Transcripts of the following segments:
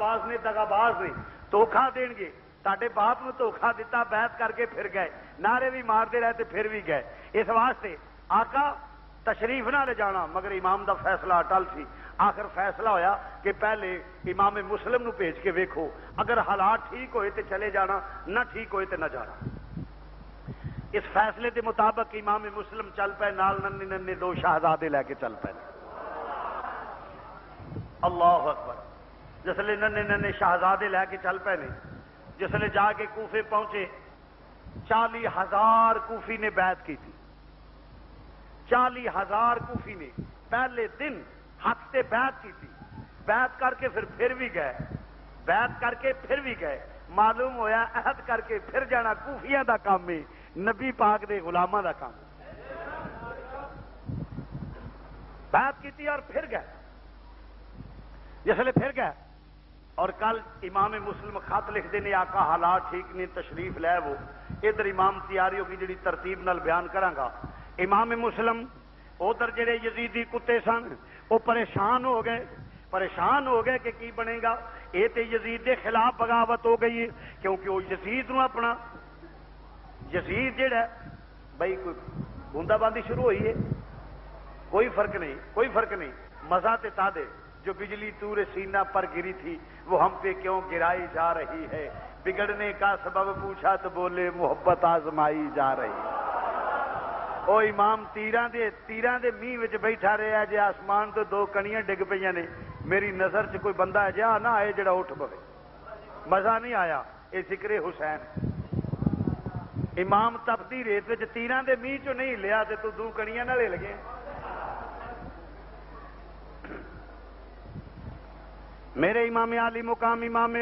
باز نے دغاباز نے دھوکھا دیں گے. تاڈے باپ نو دھوکھا دیتا, بیعت کر کے پھر گئے, نعرے بھی مارتے رہے پھر بھی گئے. اس واسطے آقا تشریف نہ لے جانا, مگر امام دا فیصلہ اٹل سی. آخر فیصلہ ہویا کہ پہلے امام مسلم نو بھیج کے ویکھو, اگر حالات ٹھیک ہوئے تو چلے جانا, نہ ٹھیک ہوئے تو نہ جانا. اس فیصلے کے مطابق امام مسلم چل پے, نال ننے ننے دو شہزادے لے کے چل پے. اللہ اکبر. جسلے ننے ننے شہزادے لے کے چل پے نے, جسلے جا کے کوفے پہنچے, 40,000 کوفی نے بیعت کی تھی. 40,000 کوفی نے پہلے دن حق سے بیعت کی تھی. بیعت کر کے پھر بھی گئے, بیعت کر کے پھر بھی گئے. معلوم ہویا عہد کر کے پھر جانا کوفیاں دا کام ہے, نبی پاک دے غلاماں دا کام. بیعت کی تھی اور پھر گئے. جسلے پھر گئے اور کل امام مسلم خط لکھ دینے, آقا حالات ٹھیک نہیں, تشریف لے. وہ ادھر امام تیاری ہوگی جڑی ترتیب نال بیان کراں. امام مسلم ادھر جڑے یزیدی کتے سن وہ پریشان ہو گئے, پریشان ہو گئے کہ کی بنے گا. یہ تو یزید کے خلاف بغاوت ہو گئی ہے, کیونکہ وہ یزید نو اپنا, یزید جڑا بھائی کوئی بوندا باندی شروع ہوئی ہے, کوئی فرق نہیں, کوئی فرق نہیں. مزہ تے تا دے جو بجلی تور سینہ پر گری تھی وہ ہم پہ کیوں گرائی جا رہی ہے. بگڑنے کا سبب پوچھا تو بولے محبت آزمائی جا رہی ہے. او امام تیراں دے میہ وچ بیٹھا رہا جے آسمان تو 2 کنیاں ڈگ پئیاں نے, میری نظر چ کوئی بندہ جہا نہ آئے جڑا اٹھ پوے. مزہ نہیں آیا. اے ذکر حسین. امام تپتی ریت وچ تیراں دے میہ چوں نہیں لیا تے تو 2 کنیاں نال ہل گئے. میرے امام عالی مقام امام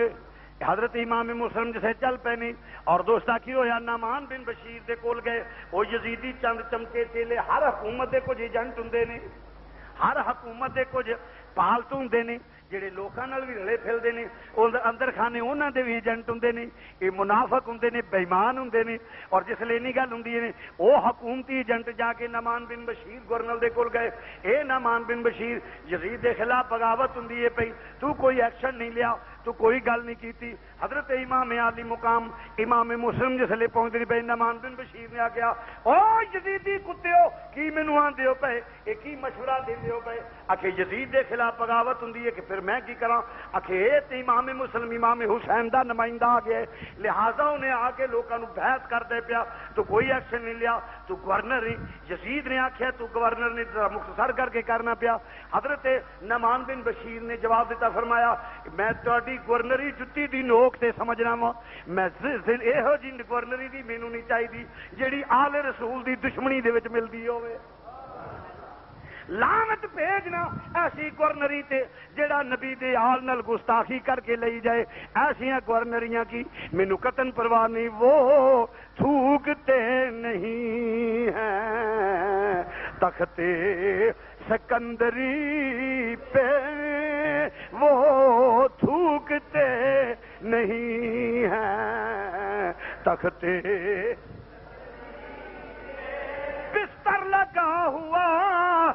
حضرت امام مسلم جسے چل پے نہیں. اور دوستا کی ہویا, نعمان بن بشیر دے کول گئے. وہ یزیدی چند چمکے چیلے, ہر حکومت دے کچھ ایجنٹ ہوندے نے, ہر حکومت دے کچھ پالتو ہوندے نے جڑے لوکاں نال بھی رلے پھلدے نے. اندر خانے انہاں دے بھی ایجنٹ ہوندے نے, یہ منافق ہوندے نے, بے ایمان ہوندے نے. اور جس لے نہیں گل ہوندی ہے وہ حکومتی ایجنٹ جا کے نعمان بن بشیر گورنر دے کول گئے. اے نعمان بن بشیر, یزید دے خلاف بغاوت ہوندی ہے پئی, تو کوئی ایکشن نہیں لیا, تو کوئی گل نہیں کیتی. حضرت امام عالی مقام امام مسلم جس لے پہنچ پے, نعمان بن بشیر نے آخیا, او یزیدی کتےو کی مینوں آندے ہو پے, یہ کی مشورہ دیندے ہو پے. آخے یزید دے خلاف بغاوت ہوندی ہے کہ پھر میں کی کراں. آخے اے تے امام مسلم امام حسین دا نمائندہ آ گیا, لہذا انہیں آ کے لوکاں نوں بیعت کر دے پیا, تو کوئی ایکشن نہیں لیا. تو گورنر یزید نے آخیا, تو گورنر نے مختصر کر کے کرنا پیا. حضرت نعمان بن بشیر نے جواب دیتا, فرمایا میں تہاڈی گورنری جُتی دی نوک تے سمجھنا وا, میں یہو جی گورنری دی مینوں نہیں چاہیے جیڑی آل رسول دی دشمنی دے وچ ملدی ہوے. لعنت بھیجنا ایسی گورنری تے جڑا نبی دے آل نال گستاخی کر کے لئی جائے. ایسیاں گورنریاں کی مینوں قطن پرواہ نہیں. وہ تھوکتے نہیں ہیں تختے سکندری پہ, وہ تھوکتے نہیں ہیں تختے, بستر لگا ہوا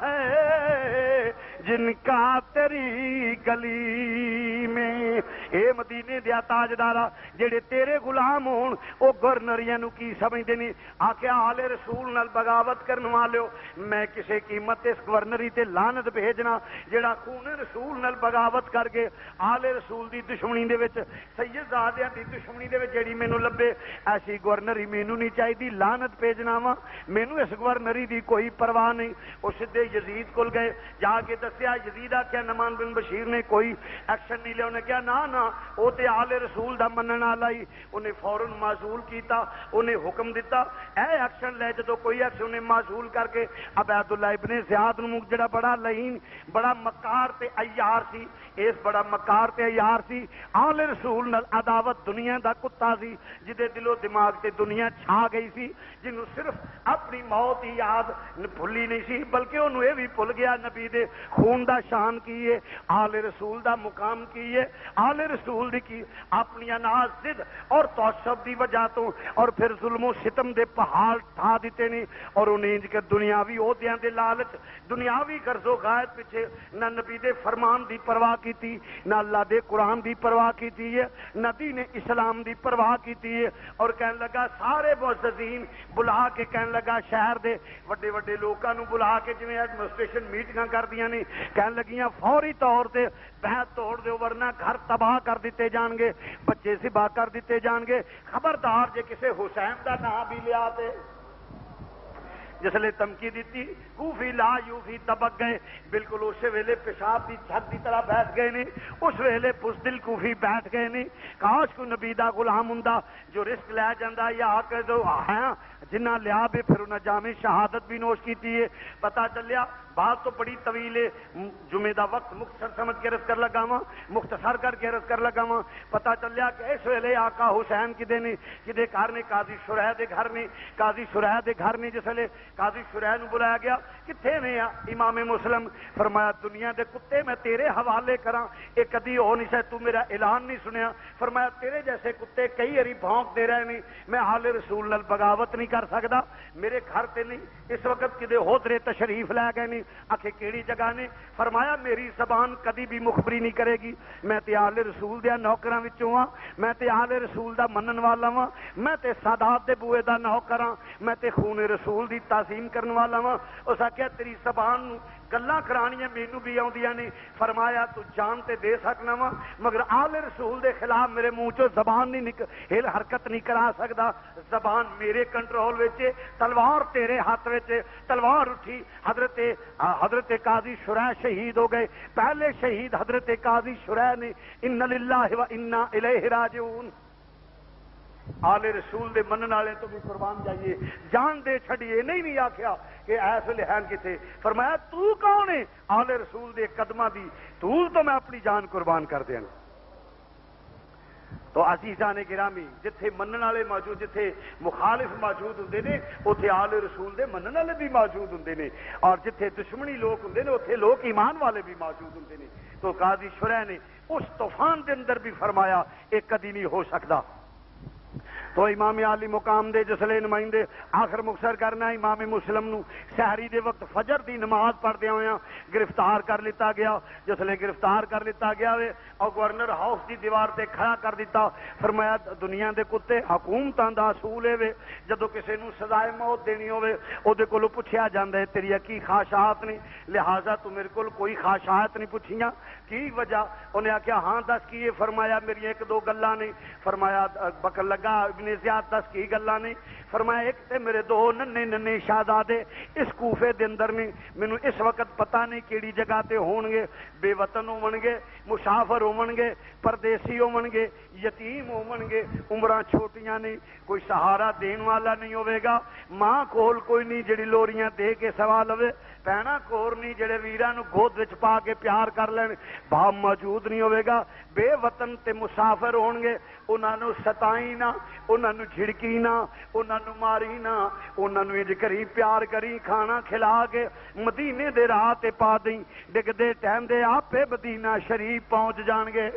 ہے جن کا تیری گلی میں. اے مدینے دیا تاجدارا, جڑے تیرے غلام ہون او گورنریاں نو کی سمجھدے نے. آکھیا آل رسول نال بغاوت کرن والےو, میں کسے قیمت اس گورنری تے لعنت بھیجنا جڑا خون رسول نال بغاوت کر کے آل رسول دی دشمنی دے وچ, سیدزادیاں دی دشمنی دے وچ جڑی مینوں لبے, ایسی گورنری مینوں نہیں چاہیے. لعنت بھیجنا وا, مینوں اس گورنری دی کوئی پرواہ نہیں. او سدھے یزید کول گئے, جا کے دسیا. یزید آخیا نعمان بن بشیر نے کوئی ایکشن نہیں لیا. انہیں کہا نا نا, وہ تے آل رسول دا منن والا ہی. انہیں فوراً معزول کیتا, انہیں حکم دیتا اے ایکشن لے. جدو کوئی ایکشن انہیں معزول کر کے عبید اللہ ابن زیاد نو جڑا بڑا لعین, بڑا مکار تے عیار سی, اس بڑا مکار تے عیار سی, آل رسول نال عداوت دنیا دا کتا سی, جدے دل و دماغ تے دنیا چھا گئی سی, جنوں صرف اپنی موت ہی یاد بھلی نہیں سی, بلکہ انہوں یہ بھی بھول گیا نبی دے خون دا شان کی ہے, آل رسول دا مقام کی ہے, آل رسول دی کی اپنی ناز ضد اور تعصب دی وجہ تو اور پھر ظلم و ستم دے پہاڑ ٹھا دیتے نے اور انہیں کے دنیاوی عہدیاں دے لالچ دنیاوی غرض و غایت پیچھے نہ نبی دے فرمان دی پرواہ کیتی نہ اللہ دے قرآن دی پرواہ کیتی ہے نہ دین اسلام دی پرواہ کیتی ہے اور کہنے لگا سارے معززین بلا کے کہنے لگا شہر دے وڈے وڈے لوکاں نو بلا کے جویں ایڈمنسٹریشن میٹنگاں کردیاں نے کہنے لگیاں فوری طور تے بیعت توڑ دیو ورنہ گھر تباہ کر دیتے جان گے بچے ذبح کر دیتے جان گے خبردار جے کسے حسین دا نام بھی لیا تے جس لئے تمکی دیتی کوفی لا یوفی دبک گئے بالکل اس ویلے پیشاب دی چھت دی طرح بیٹھ گئے نہیں اس ویلے بزدل کوفی بیٹھ گئے نہیں کاش کو نبی دا غلام ہوندا جو رزق لے جاندا یا کہ جو ہیں جنہ لیا بھی پھر انہیں جامع شہادت بھی نوش کیتی ہے پتہ چلیا بات تو بڑی طویل ہے جمعے دا وقت مختصر سمجھ کے عرض کر لگا وا مختصر کر کے عرض کر لگا وا پتہ چلیا کہ اس ویلے آقا حسین کدے نے کدے گھر نے قاضی شریح دے گھر نے قاضی شریح دے گھر نے جس ویلے قاضی شریح نو بلایا گیا کتھے نے امام مسلم فرمایا دنیا دے کتے میں تیرے حوالے کراں اے کدی ہو نہیں سکتا تو میرا اعلان نہیں سنیا فرمایا تیرے جیسے کتے کئی ہری بھونک دے رہے نہیں میں حال رسول نال بغاوت نہیں کر سکتا میرے گھر تے نہیں اس وقت کدے ہوترے تشریف لے گئے نہیں آخے کیڑی جگہ نے فرمایا میری زبان کدی بھی مخبری نہیں کرے گی میں تے آل رسول دے نوکراں وچوں ہاں میں تے آل رسول دا منن والا ہاں میں تے سادات دے بوئے دا نوکر ہاں میں تے خون رسول دی تعظیم کرن والا ہاں اس آخیا تیری زبان نو گلاں کرانیاں مینوں بھی آوندیاں نے فرمایا تو جان تے دے سکنا وا مگر آل رسول دے خلاف میرے منہ چوں زبان نہیں ہل حرکت نہیں کرا سکدا زبان میرے کنٹرول وچ تلوار تیرے ہاتھ وچ تلوار اٹھی حضرت قاضی شریح شہید ہو گئے پہلے شہید حضرت قاضی شریح نے ان للہ و انا الیہ راجعون آل رسول دے منن والے تو بھی قربان جائیے جان دے چھڑیے نہیں آکھیا کہ ایس لہن کتے فرمایا تو کون ہے آل رسول دے قدمہ دی تو میں اپنی جان قربان کر دیا تو عزیزان گرامی جتھے منن والے موجود جتھے مخالف موجود ہوندے نے اوتھے آل رسول دے منن والے بھی موجود ہوندے نے اور جتھے دشمنی لوگ ہوندے نے اوتھے لوگ ایمان والے بھی موجود ہوندے نے تو قاضی شریح نے اس طوفان دے اندر بھی فرمایا ایک کدی نہیں ہو سکتا تو امام عالی مقام دے جسلے نمائندے آخر مختصر کرنا امام مسلم نو سحری دے وقت فجر دی نماز پڑھ دیا ہویا گرفتار کر لیتا گیا جسلے گرفتار کر لیتا گیا وے اور گورنر ہاؤس دی دیوار تے کھڑا کر دیتا فرمایا دنیا دے کتے حکومتاں دا اصول ہے وے جدو کسے نو سزائے موت دینی ہوے او دے کولو پوچھیا جاندا ہے تیری کی خواہشات نے لہذا تو میرے کول کوئی خواہشات نہیں پوچھیاں کی وجہ انہیں آخیا ہاں دس کی یہ فرمایا میری ایک دو گلاں نے فرمایا بکر لگا ابن زیاد دس کی گلاں نے فرمایا ایک تے میرے دو ننے شہزادے اس کوفے دے اندر نے مینوں اس وقت پتہ نہیں کیڑی جگہ تے ہون گے بے وطن ہون گے مسافر ہون گے پردیسی ہون گے یتیم ہون گے عمراں چھوٹیاں نے کوئی سہارا دین والا نہیں ہوے گا ماں کول کوئی نہیں جڑی لوریاں دے کے سوا لوے پینا کور نہیں جڑے ویراں نو گود وچ پا کے پیار کر لین باپ موجود نہیں ہوے گا بے وطن تے مسافر ہون گے انہاں نو ستائی نہ انہاں نو جھڑکی نہ انہاں نو ماری نہ انہاں نو انج کری پیار کری کھانا کھلا کے مدینے دے راہ تے پا دیں ڈگدے ٹائم دے آپے مدینہ شریف پہنچ جان گے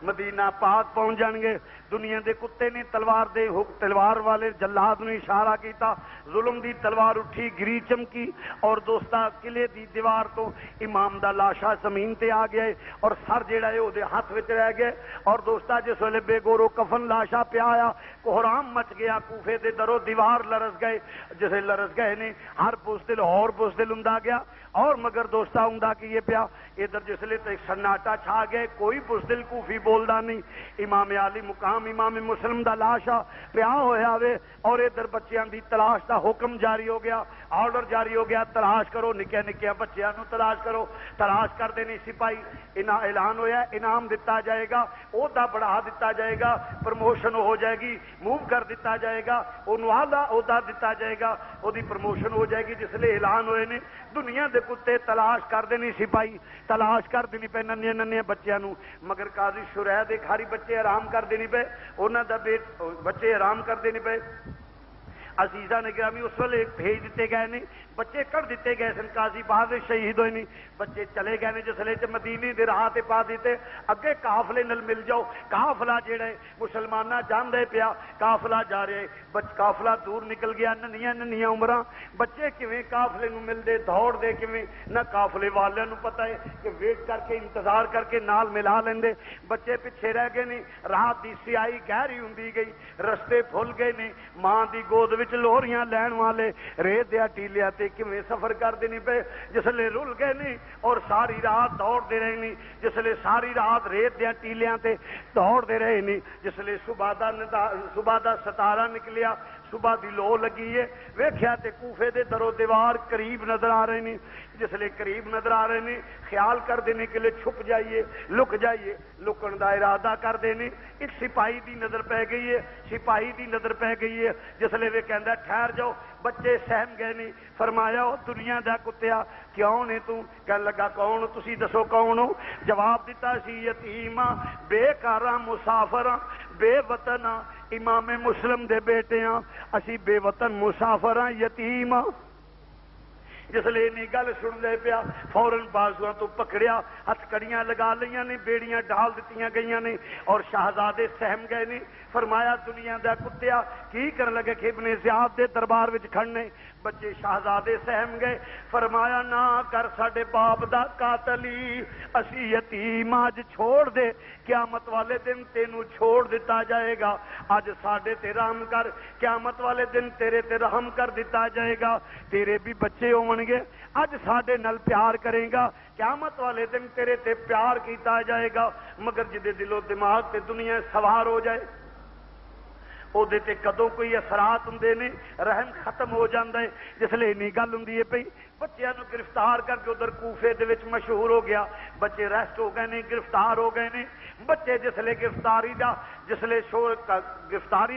مدینہ پاک پہنچ جان گے دنیا دے کتے نے تلوار والے جلاد نے اشارہ کیتا ظلم دی تلوار اٹھی گری چمکی اور دوستا قلعے دی دیوار تو امام دا لاشا زمین تے آ گیا اور سر جیڑا ہے او دے ہاتھ وچ رہ گئے اور دوستا جس ویلے بے گورو کفن لاشا پہ آیا کوہرام مچ گیا کوفے دے درو دیوار لرز گئے جسے لرز گئے نے ہر بزدل اور بزدل ہوندا گیا اور مگر دوستا ہوندا کہ یہ پیا ادھر جسلے تے سناٹا چھا گئے کوئی بزدل کوفی بولدا نہیں امام عالی مقام امام مسلم دا لاشا پیا ہویا وے اور ادھر بچیاں دی تلاش دا حکم جاری ہو گیا آرڈر جاری ہو گیا تلاش کرو نکے نکے بچیاں نو تلاش کرو تلاش کر دینی سپاہی اعلان ہویا انعام دتا جائے گا عہدہ بڑھا دتا جائے گا پروموشن ہو جائے گی موو کر دتا جائے گا انہوں اعلیٰ عہدہ دتا جائے گا وہ پروموشن ہو جائے گی جس لئے اعلان ہوئے نے دنیا دے کتے تلاش کر دینی سپاہی تلاش کر دینی پہ ننھے ننھے بچیاں نو مگر قاضی شریح دے گھاری بچے آرام کر دینی پہ انہاں دا بچے آرام کر دینی پہ عزیزہ نے گرامی اس ویلے بھیج دیتے گئے نے بچے کر دیتے گئے سن قاضی باہر شہید ہوئے نہیں بچے چلے گئے نے جسلے مدینے دے راہ تے پا دیتے اگے قافلے نل مل جاؤ قافلہ جڑا ہے مسلمانہ جاندے پیا قافلہ جا رہے قافلہ دور نکل گیا ننیاں ننیاں عمراں بچے کیویں قافلے نو ملدے دوڑ دے کیویں نہ قافلے والے نو پتہ ہے کہ ویٹ کر کے انتظار کر کے نال ملا لیندے بچے پیچھے رہ گئے نے رات دی سیاہی گہری ہوندی گئی رستے بھول گئے نے ماں دی گود وچ لوہریاں لین والے ریت دیا ٹیلیاں تے کیویں سفر کردے نہیں پے جسلے رل گئے نہیں اور ساری رات دوڑ دے رہے نہیں جسلے ساری رات ریت دیا ٹیلیاں تے دوڑ دے رہے نہیں جسلے صبح دا ستارہ نکلیا صبح دی لو لگی ہے ویکھیا تے کوفے دے درو دیوار قریب نظر آ رہے نہیں جسلے قریب نظر آ رہے نہیں خیال کر دینے کے لیے چھپ جائیے لک جائیے لکن دا ارادہ کر دینے ایک سپاہی دی نظر پہ گئی ہے سپاہی دی نظر پہ گئی ہے جسلے وہ کہندا ٹھہر جاؤ بچے سہم گئے نہیں فرمایا او دنیا دا کتیا کیوں نے تو کہن لگا کون تسی دسو کون ہو جواب دیتا سی یتیماں بے کاراں مسافراں بے وطناں امام مسلم دے بیٹے ہاں اسی بے وطن مسافر ہاں یتیم ہاں جسلے نہیں گل سن لے پیا فوراً بازواں تو پکڑیا ہتھ کڑیاں لگا لیاں نے بیڑیاں ڈال دتیاں گئیاں نے اور شہزادے سہم گئے نے فرمایا دنیا دا کتیا کی کرن لگے کہ ابن زیاد دے دربار وچ کھڑنے بچے شہزادے سہم گئے فرمایا نہ کر ساڈے باپ دا قاتلی اسی یتیم اج چھوڑ دے قیامت والے دن تینوں چھوڑ دیتا جائے گا اج ساڈے تے رحم کر قیامت والے دن تیرے تے رحم کر دیتا جائے گا تیرے بھی بچے ہون گے اج ساڈے نال پیار کرے گا قیامت والے دن تیرے تے پیار کیتا جائے گا مگر جدے دل و دماغ تے دنیا سوار ہو جائے او دے تے کدوں کوئی اثرات ہوندے نے رحم ختم ہو جاندا ہے جسلے اینی گل ہوندی ہے پئی بچیاں نو گرفتار کر کے ادھر کوفے دے وچ مشہور ہو گیا بچے ریسٹ ہو گئے نے گرفتار ہو گئے نے بچے جسلے گرفتاری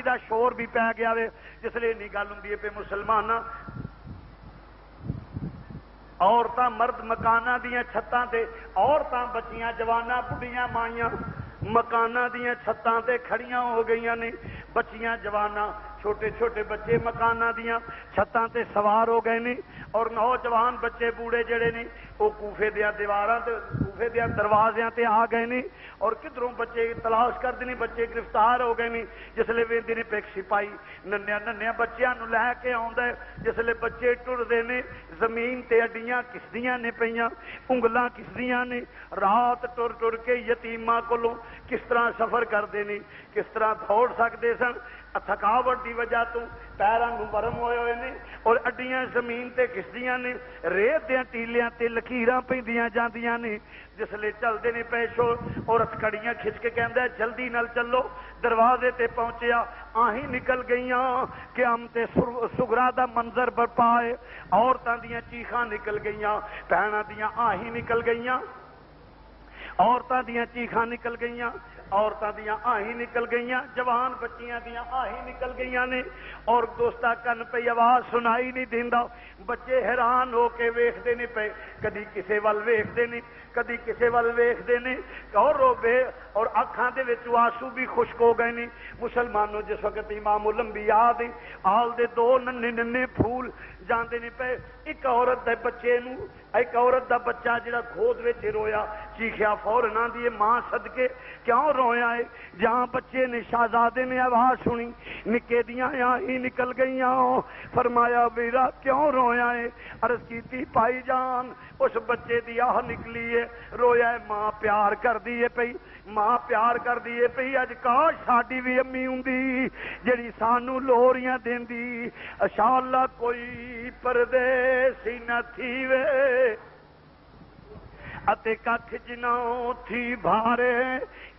دا شور بھی پی گیا وے جسلے اینی گل ہوندی ہے پئی مسلماناں عورتاں مرد مکاناں دیاں چھتاں تے عورتاں بچیاں جواناں بڑھیاں مائیاں مکاناں دیاں چھتاں تے کھڑیاں ہو گئیاں نے بچیاں جواناں چھوٹے چھوٹے بچے مکاناں دیاں چھتاں تے سوار ہو گئے نے اور نوجوان بچے بوڑھے جڑے نے وہ کوفے دیاں دیواراں تے کوفے دیاں دروازیاں تے آ گئے نے اور کدھروں بچے تلاش کردے نے بچے گرفتار ہو گئے نے جسلے ویندے نے پیک سپاہی ننھیاں ننھیاں بچیاں نو لے کے آوندا ہے جسلے بچے ٹردے نے زمین تے اڈیاں کسدیاں نے پیاں انگلاں کسدیاں نے رات ٹر ٹر کے یتیماں کولوں کس طرح سفر کردے نے کس طرح دوڑ سکدے سن تھکاوٹ دی وجہ تو پیراں نو ورم ہوئے ہوئے نے اور اڈیاں زمین تے کسدیاں نے ریت دیاں ٹیلیاں تے لکیراں پیندیاں جاندیاں نے جسلے چلدے نے پیشو اور کڑیاں کھچ کے کہندا ہے جلدی نال چلو دروازے تے پہنچیا آہیں نکل گئیاں قیامت صغرا دا منظر برپا ہے عورتاں دیاں چیخاں نکل گئیاں بہناں دیاں آہیں نکل گئیاں عورتاں دیاں چیخاں نکل گئیاں عورتاں دیاں آہیں نکل گئیاں جوان بچیاں دیاں آہیں نکل گئیاں نے اور دوستا کن پہ آواز سنائی نہیں دیندا بچے حیران ہو کے ویکھدے نہیں پے کدی کسے ول ویکھدے نہیں کدی کسے ول ویکھدے نہیں اور روبے اور اکھاں دے وچ آنسو بھی خشک ہو گئے نے مسلمانوں جس وقت امام الانبیاء دے آل دے دو ننے ننے پھول جاندے نہیں پے ایک عورت دے بچے نو ایک عورت دا بچہ جڑا گود وچ رویا چیخیا فوراً آندی ماں صدقے کیوں رویا ہے جہاں بچے نے شہزادے نے آواز سنی نکے دیاں ہی نکل گئیاں فرمایا ویرا کیوں رویا ہے عرض کیتی پائی جان اس بچے دی آہ نکلی ہے رویا ہے ماں پیار کر دیے پئی ماں پیار کر دیے پئی اج کاش ساڈی بھی امی ہوندی جڑی سانو لوریاں دیندی انشاءاللہ کوئی پردیسی نہ تھی وے اتے ککھ جنوں تھی بھارے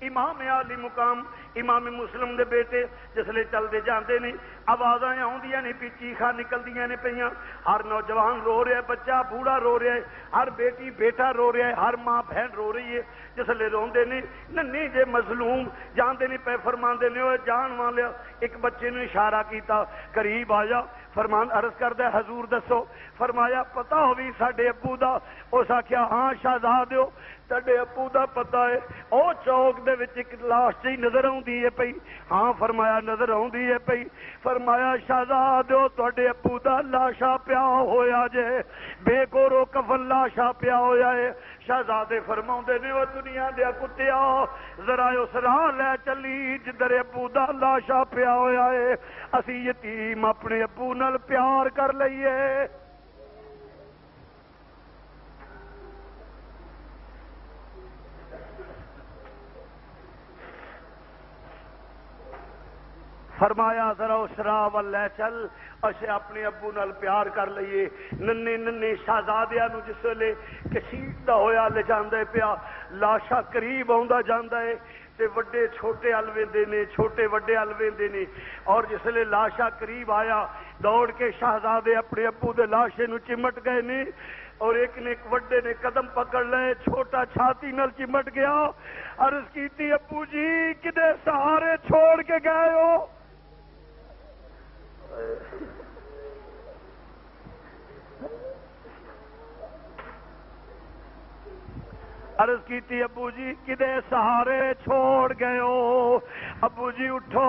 امام عالی مقام امام مسلم دے بیٹے جسلے چلدے جاندے نے آوازاں آوندیاں نے پی چیخاں نکلدیاں نے پیاں ہر نوجوان رو رہا ہے بچہ بوڑھا رو رہا ہے ہر بیٹی بیٹا رو رہا ہے ہر ماں بہن رو رہی ہے جسلے روندے نے ننھی جے مظلوم جاندے نے پے فرماندے نے او جان والیا ایک بچے نے اشارہ کیتا قریب آ جا فرمان عرض کردا حضور دسو فرمایا پتہ ہووی ساڈے ابو دا اس آکھیا ہاں شہزادیو تڈے ابو دا پتا ہے او چوک دے وچ ایک لاش جی نظر آوندی ہے پئی. ہاں فرمایا نظر آوندی ہے پئی. فرمایا شہزادو تڈے ابو دا لاشا پیا ہویا جے بے گورو کفن لاشا پیا ہویا ہے. شہزادے فرماؤندے نے او دنیا دے کتیا ذرا اس راہ لے چلی جدھر ابو دا لاشا پیا ہویا ہے. اسی یتیم اپنے ابو نال پیار کر لئیے. فرمایا ذرا اس راہ ول لے چل اسے اپنے ابو نال پیار کر لئیے. ننے ننے شہزادیاں نو جس ویلے کشیدہ ہویا لے جاندے پیا لاشا قریب آوندا جاندا ہے تے وڈے چھوٹے الویندے نے چھوٹے وڈے الویندے نے. اور جس ویلے لاشا قریب آیا دوڑ کے شہزادے اپنے ابو دے لاشے نو چمٹ گئے نے اور ایک نے وڈے نے قدم پکڑ لے چھوٹا چھاتی نال چمٹ گیا. عرض کیتی ابو جی کدے سہارے چھوڑ کے گئے ہو. عرض کیتی ابو جی کدے سہارے چھوڑ گئے ہو. ابو جی اٹھو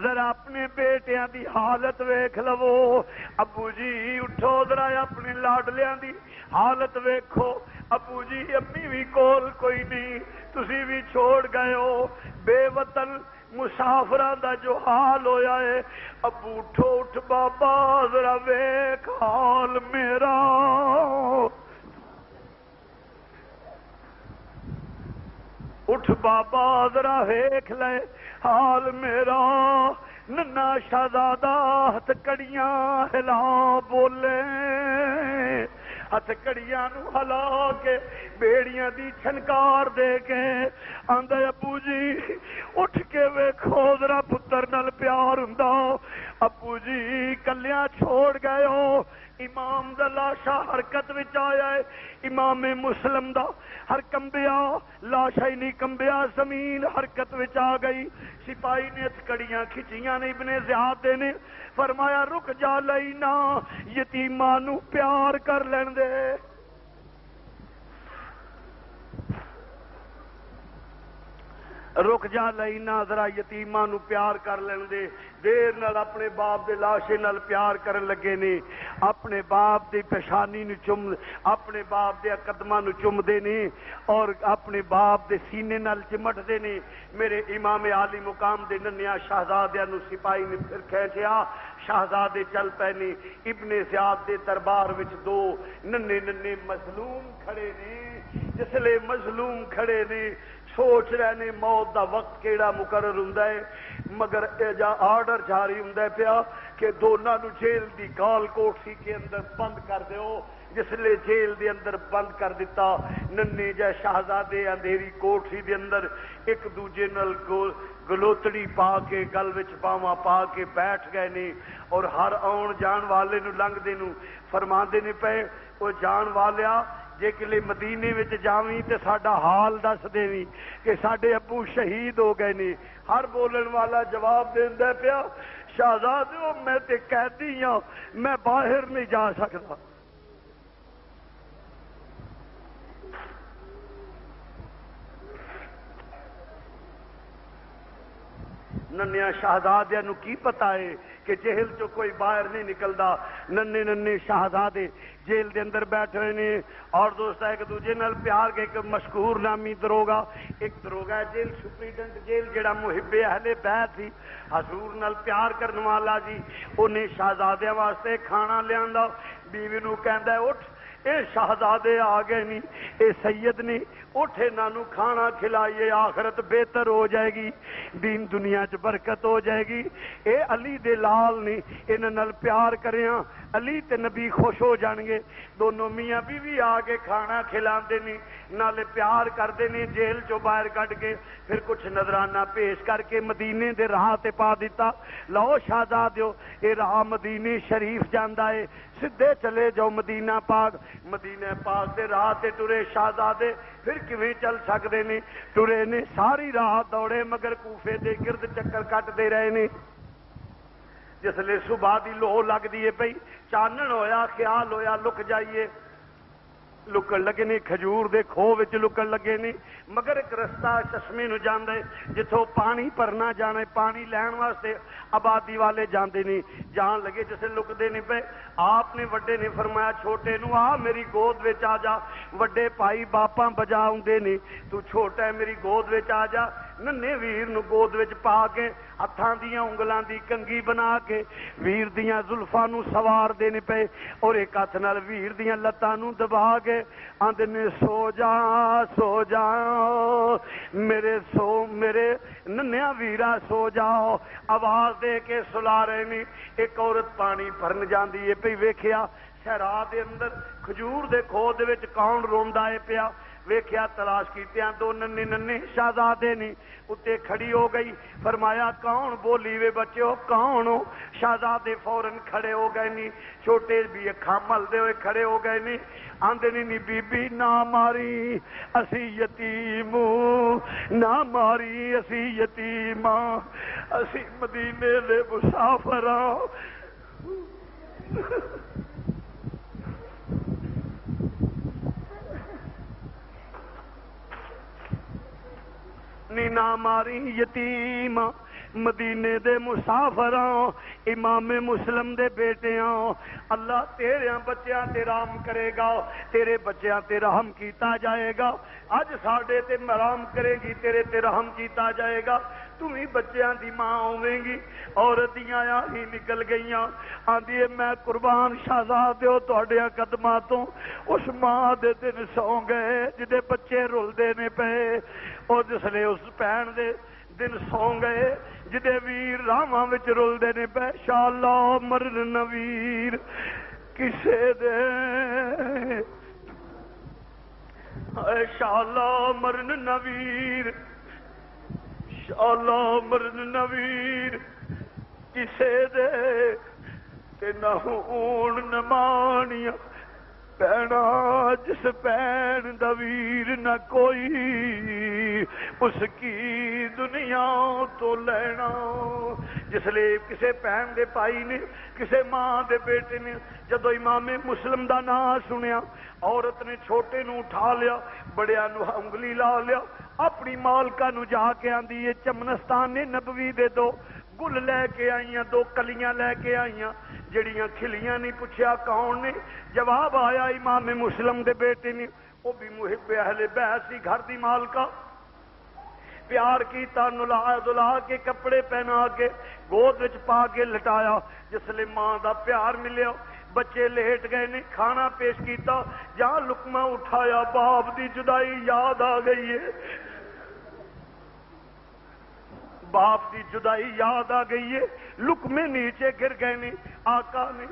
ذرا اپنے بیٹیاں دی حالت ویکھ لو. ابو جی اٹھو ذرا اپنے لاڈلیاں دی حالت ویکھو. ابو جی امی بھی کول کوئی نہیں تسی بھی چھوڑ گئے ہو. بے وطن مسافراں دا جو حال ہویا ہے. ابو اٹھو اٹھ بابا ذرا ویکھ حال میرا. اٹھ بابا ذرا ویکھ لے حال میرا. ننا شہزادہ ہتھ کڑیاں ہلا بولے ہتھ کڑیاں نو ہلا کے بیڑیاں دی چھنکار دے کے آندے ابو جی اٹھ کے ویکھو ذرا پتر نال پیار ہوندا. ابو جی کلیاں چھوڑ گئے ہو. امام دا لاشا حرکت وچ آیا ہے. امام مسلم دا ہر کمبیا لاشا ہی نہیں کمبیا زمین حرکت وچ آ گئی. سپاہی نے کڑیاں کھچیاں نے ابن زیاد دے نے فرمایا رک جا لینا یتیماں نو پیار کر لین دے. رک جا لینا ذرا یتیماں نو پیار کر لین دے. دیر نال اپنے باپ دے لاشے نال پیار کرن لگے نے. اپنے باپ دی پیشانی نو چم اپنے باپ دے قدماں نو چم دے نے اور اپنے باپ دے سینے نال چمٹ دے نے. میرے امام عالی مقام دے ننیا شہزادیاں نو سپاہی نے پھر کھینچیا. شہزادے چل پے نے. ابن زیاد دے دربار وچ دو ننے ننے مظلوم کھڑے نے. جسلے مظلوم کھڑے نے سوچ رہے نے موت دا وقت کیڑا مقرر ہوندا ہے مگر آرڈر جاری ہوندا پیا کہ دونوں نو جیل دی گال کوٹھی کے اندر بند کر دیو. جس لئے جیل دے اندر بند کر دیتا ننے جے شہزادے اندھیری کوٹھی دے اندر ایک دوجے نال گلوتڑی پا کے گل وچ باواں پا کے بیٹھ گئے نے اور ہر آن جان والے نو لنگ دے نو فرماندے نے پے او جان والیا جے کلے مدینے وچ جاویں تے ساڈا حال دس دیویں کہ ساڈے ابو شہید ہو گئے نے. ہر بولن والا جواب دیندا پیا شہزادو میں تے قیدی ہاں میں باہر نہیں جا سکتا. ننیا شہزادیاں نو کی پتا ہے کہ جیل چو کوئی باہر نہیں نکلدا. ننے ننے شہزادے جیل دے اندر بیٹھے ہوئے نے اور دوست ایک دوجے نال پیار کے ایک مشہور نامی دروگا ایک دروگا جیل سپرینٹینڈنٹ جیل جڑا محب اہل بیت سی حضور نال پیار کرن والا جی انہیں شہزادیاں واسطے کھانا لیاندا. بیوی نو کہندا ہے اٹھ اے شہزادے آ گئے نہیں اے سید نہیں اٹھ انہاں نو کھانا کھلائیے آخرت بہتر ہو جائے گی دین دنیا چ برکت ہو جائے گی. اے علی دے لال نہیں انہاں نال پیار کریاں علی تے نبی خوش ہو جان گے. دونوں میاں بیوی آ کے کھانا کھلاندے نے نالے پیار کردے نے. جیل چو باہر کڈ کے پھر کچھ نظرانہ پیش کر کے مدینے دے راہ تے پا دیتا. لو شہزادیو اے راہ مدینے شریف جاندا ہے سدھے چلے جاؤ مدینہ پاک. مدینہ پاک دے راہ تے ٹرے شہزادے پھر کیویں چل سکدے نے. ٹرے نے ساری راہ دوڑے مگر کوفے دے گرد چکر کٹ دے رہے نے. جس لئے صبح دی لو لگ دیے پئی چانن ہویا خیال ہویا لک جائیے. لکن لگے نے کھجور دے کھو وچ لکن لگے نے مگر ایک رستہ چشمے نو جاندا ہے جتھوں پانی بھرنا جانا ہے پانی لین واسطے آبادی والے جاندے نہیں جان لگے جسے لکدے نہیں پے آپ نے وڈے نے فرمایا چھوٹے نو آ میری گود وچ آ جا وڈے بھائی باپاں بجا اوندے نے تو چھوٹا ہے میری گود وچ آ جا ننے ویر نو گود وچ پا کے ہتھاں دیاں انگلاں دی کنگھی بنا کے ویر دیاں زلفاں نو سوار دینے پے اور ایک ہاتھ نال ویر دیاں لتاں نو دبا کے آندے نے سو جا میرے ننیا ویرا سو جاؤ آواز دے کے سلا رہے نے ایک عورت پانی بھرن جاندی ہے پئی ویکھیا صحرا دے اندر کھجور دے کھو دے وچ کون روندا ہے پیا ویکھیا تلاش کیتیاں دو ننے ننے شہزادے نے اتے کھڑی ہو گئی فرمایا کون بولی وے بچو کون ہو شہزادے فوراً کھڑے ہو گئے نی چھوٹے بھی اکھاں ملدے ہوئے کھڑے ہو گئے نی آندے نی بی بی نہ ماری اسی یتیم نہ ماری اسی یتیم اسی مدینے دے مسافر نہ ماری یتیم مدینے دے مسافراں امام مسلم دے بیٹیاں اللہ تیرے بچیاں تے رحم کرے گا تیرے بچیاں تے رحم کیتا جائے گا اج ساڈے تے مرام کرے گی تیرے تے رحم کیتا جائے گا تم ہی بچیاں دی ماں ہوویں گی عورتیاں ہی نکل گئیاں آندی میں قربان شہزادیو تہاڈیاں قدماں تو اس ماں دے دن سو گئے جدے بچے رلدے نے پے اور جس نے اس بہن دے دن سو گئے جدے ویر راواں وچ رلدے نے پے شاءاللہ مرن نویر کسے دے اے شاءاللہ مرن نویر شاءاللہ مرن نویر کسے دے تے نہ ہون نمانیاں پینا جس پین دا ویر نہ کوئی اس کی دنیا تو لینا جس لئے کسے پین دے پائی نے کسے ماں دے بیٹے نے جدو امام مسلم دا نام سنیا عورت نے چھوٹے نو اٹھا لیا بڑیا نو انگلی لا لیا اپنی مالکہ نو جا کے آندی یہ چمنستان نے نبوی دے دو گل لے کے آئیاں دو کلیاں لے کے آئیاں جڑیاں کھلیاں نہیں پوچھیا کون نے جواب آیا امام مسلم دے بیٹے نے وہ بھی محب اہل بیت سی گھر دی مالکہ پیار کیتا نلا دلا کے کپڑے پہنا کے گود وچ پا کے لٹایا جس لئے ماں دا پیار ملیا بچے لیٹ گئے نے کھانا پیش کیتا جہاں لقمہ اٹھایا باپ دی جدائی یاد آ گئی ہے باپ دی جدائی یاد آ گئی ہے لقمے نیچے گر گئے نے آقا نے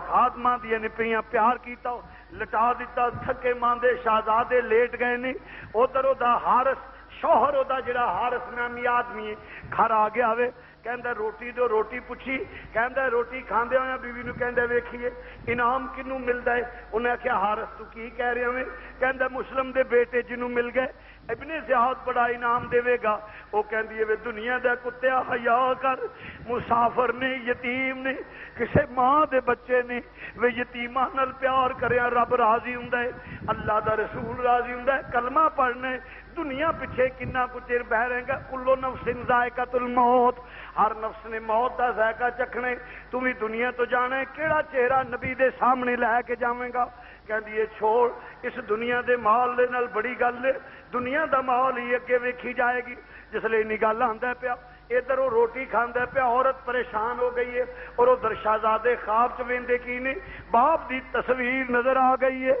خادمہ دیا نے پیاں پیار کیتا لٹا دیتا تھکے ماندے شہزادے لیٹ گئے نے ادھر دا حارث شوہر دا جڑا حارث نامی آدمی ہے گھر آ گیا وے کہندا روٹی دو روٹی پوچھی کہندا روٹی کھاندے ہویا بیوی نو کہندا ویکھیے انعام کنوں ملدا ہے انہیں آخیا حارث تو کی کہہ رہے ہوئے کہندا مسلم دے بیٹے جنوں مل گئے ابن زیاد بڑا انعام دے گا وہ کہندی ہے دنیا دے کتیا حیا کر مسافر نے یتیم نے کسے ماں دے بچے نے وہ یتیماں نال پیار کریا رب راضی ہوندا ہے اللہ دا رسول راضی ہوندا ہے کلمہ پڑھنے دنیا پیچھے کنا کچھ چر بہ رہے گا کلو نفس ذائقۃ الموت ہر نفس نے موت دا ذائقہ چکھنے تو بھی دنیا تو جانا ہے کیڑا چہرہ نبی دے سامنے لے کے جاویں گا کہندی ہے چھوڑ اس دنیا دے مال دے نال بڑی گل ہے دنیا دا مال ہی اگے ویکھی جائے گی جس لئے نہیں گل آندا پیا ادھر وہ روٹی کھاندا پیا عورت پریشان ہو گئی ہے اور ادھر شہزادے خواب چ ویندے کی نے باپ دی تصویر نظر آ گئی ہے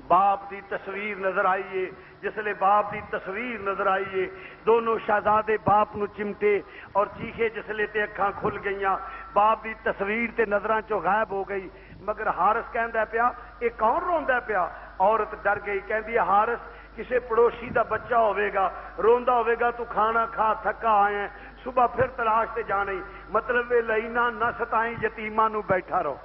باپ دی تصویر نظر آئیے جس لئے باپ دی تصویر نظر آئیے دونوں شہزادے باپ نو چمٹے اور چیخے جس لئے تے اکھاں کھل گئیاں باپ دی تصویر تے نظراں چو غائب ہو گئی مگر حارث کہندا پیا اے کون روندا پیا عورت ڈر گئی کہندی ہے حارث کسے پڑوسی دا بچہ ہوئے گا روندا ہوئے گا تو کھانا کھا تھکا آئے صبح پھر تلاش تے جانے مطلب وے لینا نہ ستائیں یتیماں نو بیٹھا رہو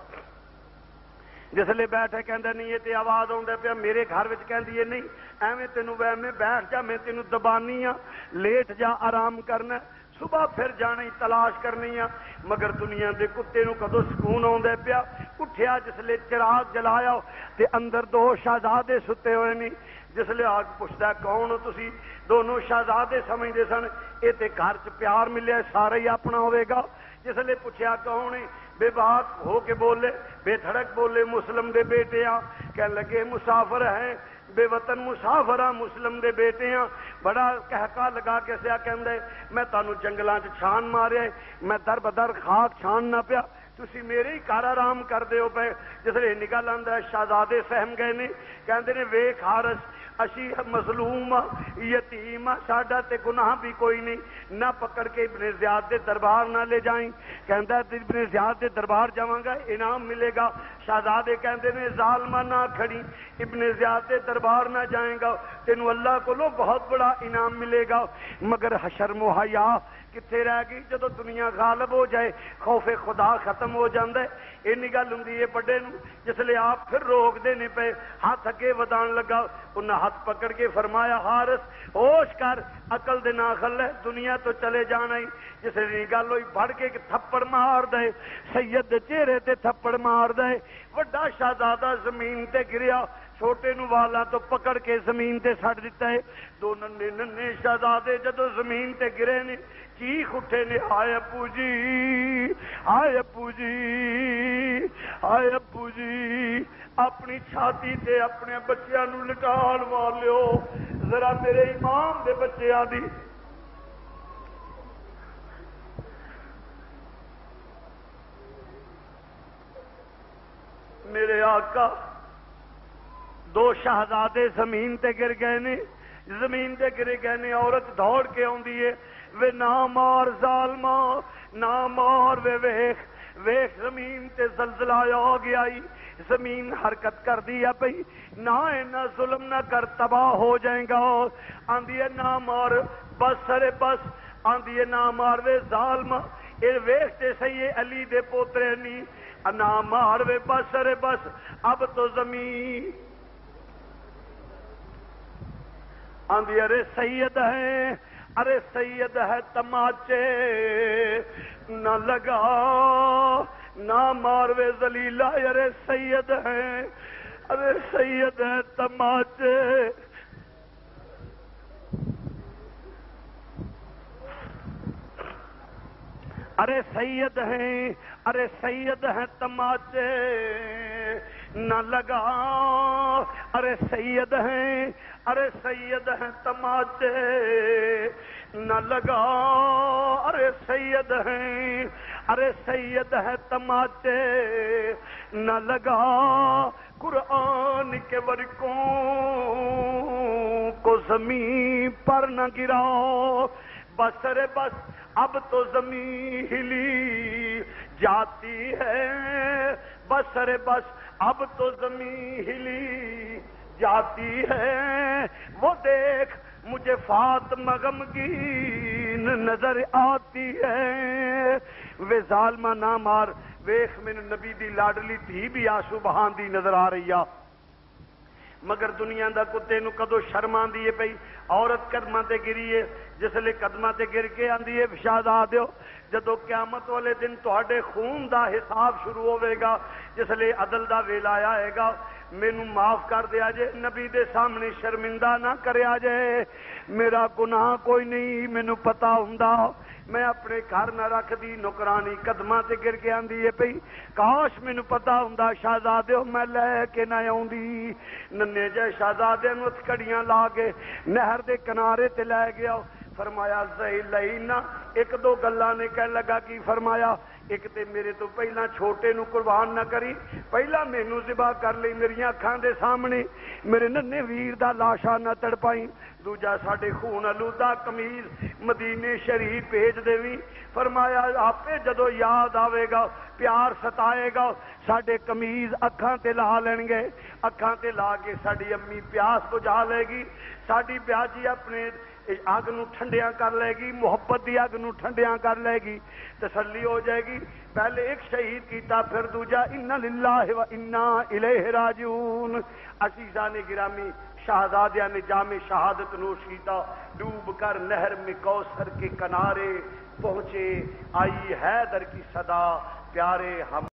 جس لئے بیٹھے کہندا نہیں یہ تے آواز آوندا پیا میرے گھر وچ کہندی ہے نہیں ایویں تینوں وے میں بیٹھ جا میں تینوں دبانی ہاں لیٹ جا آرام کرنا صبح پھر جانا ہی تلاش کرنی آ مگر دنیا دے کتے نو کدو سکون آندا پیا اٹھیا جسلے چراغ جلایا تے اندر دو شہزادے ستے ہوئے نہیں جسلے آگ پوچھتا کون ہو تسی دونوں شہزادے سمجھدے سن اے تے گھر چ پیار ملیا سارا ہی اپنا ہوئے گا جسلے پوچھیا کون ہے بے بات ہو کے بولے بے دھڑک بولے مسلم دے بیٹے آ کہنے لگے مسافر ہیں بے وطن مسافر ہاں مسلم دے بیٹے ہاں بڑا کہکا لگا کے سیا کہندے میں تانوں جنگلاں چ چھان ماریا میں در بدر خاک چھان نہ پیا تسی میرے ہی کار آرام کر دیو پے جسے نکل آندا ہے شہزادے سہم گئے نے کہندے نے ویکھ حارث اسی مظلوم یتیم ساڈا تے گناہ بھی کوئی نہیں نہ پکڑ کے ابن زیاد دے دربار نہ لے جائیں کہندا ابن زیاد دے دربار جاواں گا انعام ملے گا شہزادے کہندے نے ظالمہ نہ کھڑی ابن زیاد دے دربار نہ جائیں گا تینوں اللہ کولوں بہت بڑا انعام ملے گا مگر حشر و حیا کتنے رہ گئی جدو دنیا غالب ہو جائے خوف خدا ختم ہو جاندے اینی گل ہوندی ہے بڑے نو جسلے آپ پھر روک دینے پہ ہاتھ اگے ودان لگا انہاں ہاتھ پکڑ کے فرمایا حارث ہوش کر عقل دے ناخل ہے دنیا تو چلے جانا ہی جسے گل ہوئی بڑھ کے تھپڑ مار دے سید دے چہرے تے تھپڑ مار دے وڈا شہزادہ زمین تے گریا چھوٹے نو والا تو پکڑ کے زمین تے سٹ دیتا ہے دو ننے ننے شہزادے جدو زمین تے گرے نے چیخ اٹھے نے آئے ابو جی آئے ابو جی آئے ابو جی اپنی چھاتی تے اپنے بچیاں نو لٹال والیو ذرا میرے امام دے بچیاں دی میرے آقا دو شہزادے زمین تے گر گئے نے زمین تے گرے گئے نے عورت دوڑ کے آندی ہے وے نہ مار ظالما نہ مار وے ویخ ویخ زمین تے زلزلہ آ گیا زمین حرکت کر دیا پئی نہ اینا ظلم نہ کر تباہ ہو جائیں گا آندی ہے نہ مار بس ارے بس آندی ہے نہ مار وے ظالما اے ویخ تے سہی علی دے پوترے نہیں نہ مار وے بس ارے بس اب تو زمین آندی ارے سید ہے ارے سید ہے تماچے نہ لگا نہ ماروے ذلیلہ ارے سید ہے ارے سید ہے تماچے ارے سید ہیں ارے سید ہیں تماچے نہ لگا ارے سید ہیں ارے سید ہیں تماچے نہ لگا ارے سید ہیں ارے سید ہے تماچے نہ لگا قرآن کے ورقوں کو زمین پر نہ گراؤ بس رے بس اب تو زمین ہلی جاتی ہے بس رے بس اب تو زمین ہلی جاتی ہے وہ دیکھ مجھے فاطمہ غمگین نظر آتی ہے وے ظالمہ نہ مار ویخ میں نبی دی لاڈلی تھی بھی آنسو بہاندی نظر آ رہی ہے مگر دنیا دا کتے نو کدو شرم آندی ہے پئی عورت قدماں تے گری ہے جس لے قدماں تے گر کے آندی ہے شہزادیو جدو قیامت والے دن تہاڈے خون دا حساب شروع ہوے گا جس لے عدل دا ویلا آئے گا مینوں معاف کر دیا جے نبی دے سامنے شرمندہ نہ کریا جے میرا گناہ کوئی نہیں مینوں پتا ہوندا میں اپنے گھر نہ رکھ دی نوکرانی قدماں تے گر کے آندی ہے پئی کاش مینوں پتا ہوندا شہزادیو میں لے کے نہ آوندی ننے جے شہزادے نوں کڑیاں لا کے نہر دے کنارے تے لے گیا فرمایا لینا ایک دو گلاں نے کہنے لگا کی فرمایا ایک تے میرے تو پہلا چھوٹے نو قربان نہ کری پہلا مینوں ذبح کر لئی میری اکھاں دے سامنے میرے ننے ویر دا لاشا نہ تڑپائی دوجا ساڈے خون آلودہ قمیض مدینے شریف بھیج دیویں فرمایا آپ جدو یاد آوے گا پیار ستائے گا ساڈے قمیض اکھاں تے لا لین گے اکھاں تے لا کے ساڈی امی پیاس بجھا لے گی ساڈی بیاجی اپنے اگ نو ٹھنڈیاں کر لے گی محبت دی اگ نو ٹھنڈیاں کر لے گی تسلی ہو جائے گی پہلے ایک شہید کیتا پھر دوجا انا للہ و انا الیہ راجعون عزیزان گرامی شہزادیاں نے جام شہادت نوش کیتا، ڈوب کر نہر میں کوثر کے کنارے پہنچے، آئی حیدر کی صدا، پیارے ہم